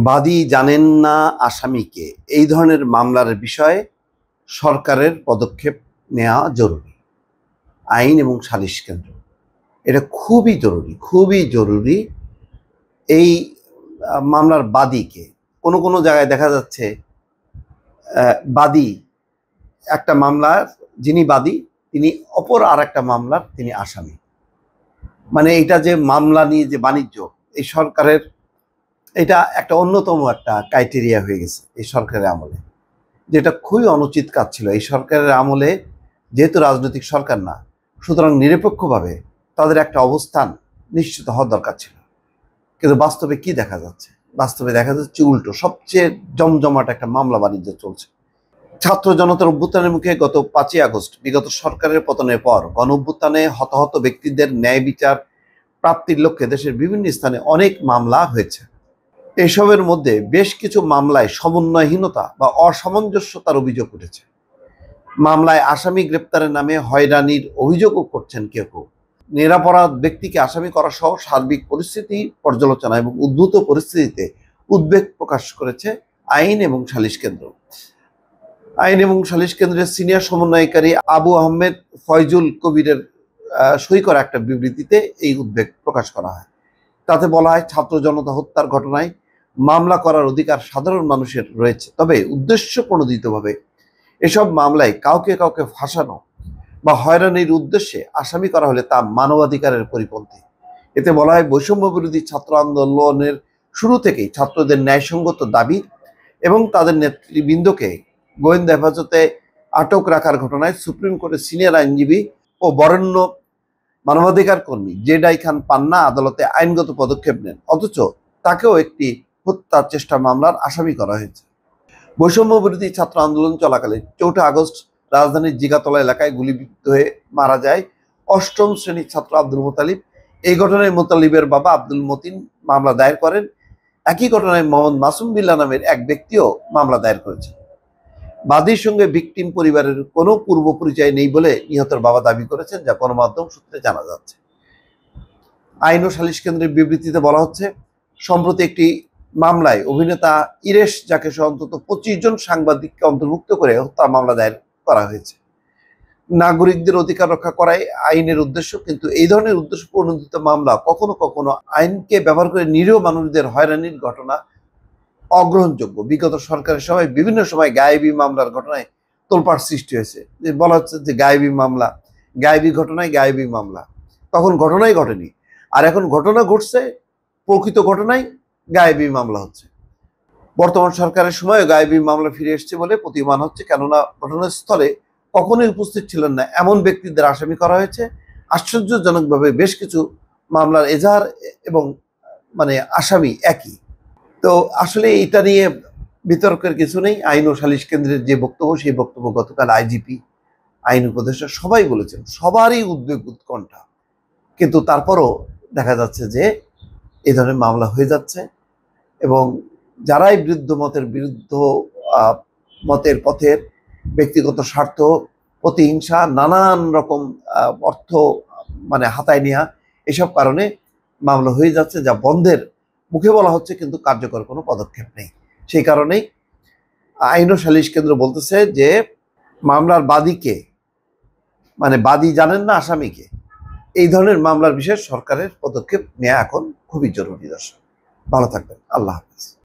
বাদী জানেন না আসামিকে, এই ধরনের মামলার বিষয়ে সরকারের পদক্ষেপ নেওয়া জরুরি। আইন এবং সালিশ কেন্দ্র এটা খুবই জরুরি, খুবই জরুরি। এই মামলার বাদীকে কোনো কোনো জায়গায় দেখা যাচ্ছে বাদী একটা মামলার যিনি বাদী তিনি অপর আর একটা মামলার তিনি আসামি। মানে এটা যে মামলা নিয়ে যে বাণিজ্য, এই সরকারের এটা একটা অন্যতম একটা ক্রাইটেরিয়া হয়ে গেছে এই সরকারের আমলে, যেটা খুবই অনুচিত কাজ ছিল এই সরকারের আমলে। যেহেতু রাজনৈতিক সরকার না, সুতরাং নিরপেক্ষভাবে তাদের একটা অবস্থান নিশ্চিত হওয়ার দরকার ছিল। কিন্তু বাস্তবে কি দেখা যাচ্ছে? বাস্তবে দেখা যাচ্ছে উল্টো, সবচেয়ে জমজমাট একটা মামলা বাণিজ্য চলছে। ছাত্র জনতার অভ্যুত্থানের মুখে গত 5ই আগস্ট বিগত সরকারের পতনের পর গণ অভ্যুত্থানে হতাহত ব্যক্তিদের ন্যায় বিচার প্রাপ্তির লক্ষ্যে দেশের বিভিন্ন স্থানে অনেক মামলা হয়েছে। এসবের মধ্যে বেশ কিছু মামলায় সমন্বয়হীনতা বা অসামঞ্জস্যতার অভিযোগ উঠেছে। মামলায় আসামি গ্রেপ্তারের নামে হয়রানির অভিযোগও করছেন কেউ কেউ। নিরপরাধ ব্যক্তিকে আসামি করা সহ সার্বিক পরিস্থিতি পর্যালোচনা এবং উদ্ভূত পরিস্থিতিতে উদ্বেগ প্রকাশ করেছে আইন এবং সালিশ কেন্দ্র। আইন এবং সালিশ কেন্দ্রের সিনিয়র সমন্বয়কারী আবু আহমেদ ফয়জুল কবিরের সই করা একটা বিবৃতিতে এই উদ্বেগ প্রকাশ করা হয়। তাতে বলা হয়, ছাত্র জনতা হত্যার ঘটনায় মামলা করার অধিকার সাধারণ মানুষের রয়েছে, তবে উদ্দেশ্যপ্রণোদিতভাবে এসব মামলায় কাউকে কাউকে ফাঁসানো বা হয়রানির উদ্দেশ্যে আসামি করা হলে তা মানবাধিকারের পরিপন্থী। এতে বলা হয়, বৈষম্য বিরোধী ছাত্র আন্দোলনের শুরু থেকেই ছাত্রদের ন্যায়সঙ্গত দাবি এবং তাদের নেতৃবৃন্দকে গোয়েন্দা হেফাজতে আটক রাখার ঘটনায় সুপ্রিম কোর্টের সিনিয়র আইনজীবী ও বরেণ্য মানবাধিকার কর্মী জেডাই খান পান্না আদালতে আইনগত পদক্ষেপ নেন, অথচ তাকেও একটি হত্যার চেষ্টা মামলার আসামি করা হয়েছে। বৈষম্য বিরোধী ছাত্র আন্দোলন চলাকালে 4 আগস্ট রাজধানীর জিগাতলা এলাকায় গুলিবিদ্ধ হয়ে মারা যায় 8ম শ্রেণীর ছাত্র আব্দুল মোতালিব। এই ঘটনায় মোতালিবের বাবা আব্দুল মতিন মামলা দায়ের করেন। একই ঘটনায় মোহাম্মদ মাসুম বিল্লাহ নামের এক ব্যক্তিও মামলা দায়ের করেছেন। বাদীর সঙ্গে ভিকটিম পরিবারের কোনো পূর্ব পরিচয় নেই বলে নিহতের বাবা দাবি করেছেন, যা গণমাধ্যম সূত্রে জানা যাচ্ছে। আইন ও সালিশ কেন্দ্রের বিবৃতিতে বলা হচ্ছে, সম্প্রতি একটি মামলায় অভিনেতা ইরেশ যাকে সহ অন্তত 25 জন সাংবাদিককে অন্তর্ভুক্ত করে হত্যা মামলা দায়ের করা হয়েছে। নাগরিকদের অধিকার রক্ষা করাই আইনের উদ্দেশ্য, কিন্তু এই ধরনের উদ্দেশ্য প্রণোদিত মামলা কখনো কখনো আইনকে ব্যবহার করে নিরীহ মানুষদের হয়রানির ঘটনা অগ্রহণযোগ্য। বিগত সরকারের সময় বিভিন্ন সময় গায়েবী মামলার ঘটনায় তোলপাড় সৃষ্টি হয়েছে, যে বলা হচ্ছে যে গায়েবী মামলা, গায়েবী ঘটনায় গায়েবী মামলা। তখন ঘটনাই ঘটেনি, আর এখন ঘটনা ঘটছে, প্রকৃত ঘটনায় গায়েবী মামলা হচ্ছে। বর্তমান সরকারের সময় গায়েবী মামলা ফিরে এসছে বলে প্রতীয়মান হচ্ছে, কেননা ঘটনাস্থলে কখনোই উপস্থিত ছিলেন না এমন ব্যক্তিদের আসামি করা হয়েছে। আশ্চর্যজনকভাবে বেশ কিছু মামলার এজাহার এবং আসামি একই। তো আসলে এটা নিয়ে বিতর্কের কিছু নেই। আইন ও সালিশ কেন্দ্রের যে বক্তব্য, সেই বক্তব্য গতকাল আইজিপি, আইন উপদেষ্টা সবাই বলেছেন, সবারই উদ্বেগ উৎকণ্ঠা। কিন্তু তারপরও দেখা যাচ্ছে যে এই ধরনের মামলা হয়ে যাচ্ছে এবং যারাই বিরুদ্ধ মতের পথের ব্যক্তিগত স্বার্থ, প্রতিহিংসা, নানান রকম অর্থ হাতায় নেওয়া, এসব কারণে মামলা হয়ে যাচ্ছে, যা বন্ধের মুখে বলা হচ্ছে কিন্তু কার্যকর কোনো পদক্ষেপ নেই। সেই কারণেই আইন ও সালিশ কেন্দ্র বলতেছে যে মামলার বাদীকে, বাদী জানেন না আসামিকে, এই ধরনের মামলার বিষয়ে সরকারের পদক্ষেপ নেওয়া এখন খুবই জরুরি। দর্শক ভালো থাকবেন, আল্লাহ হাফেজ।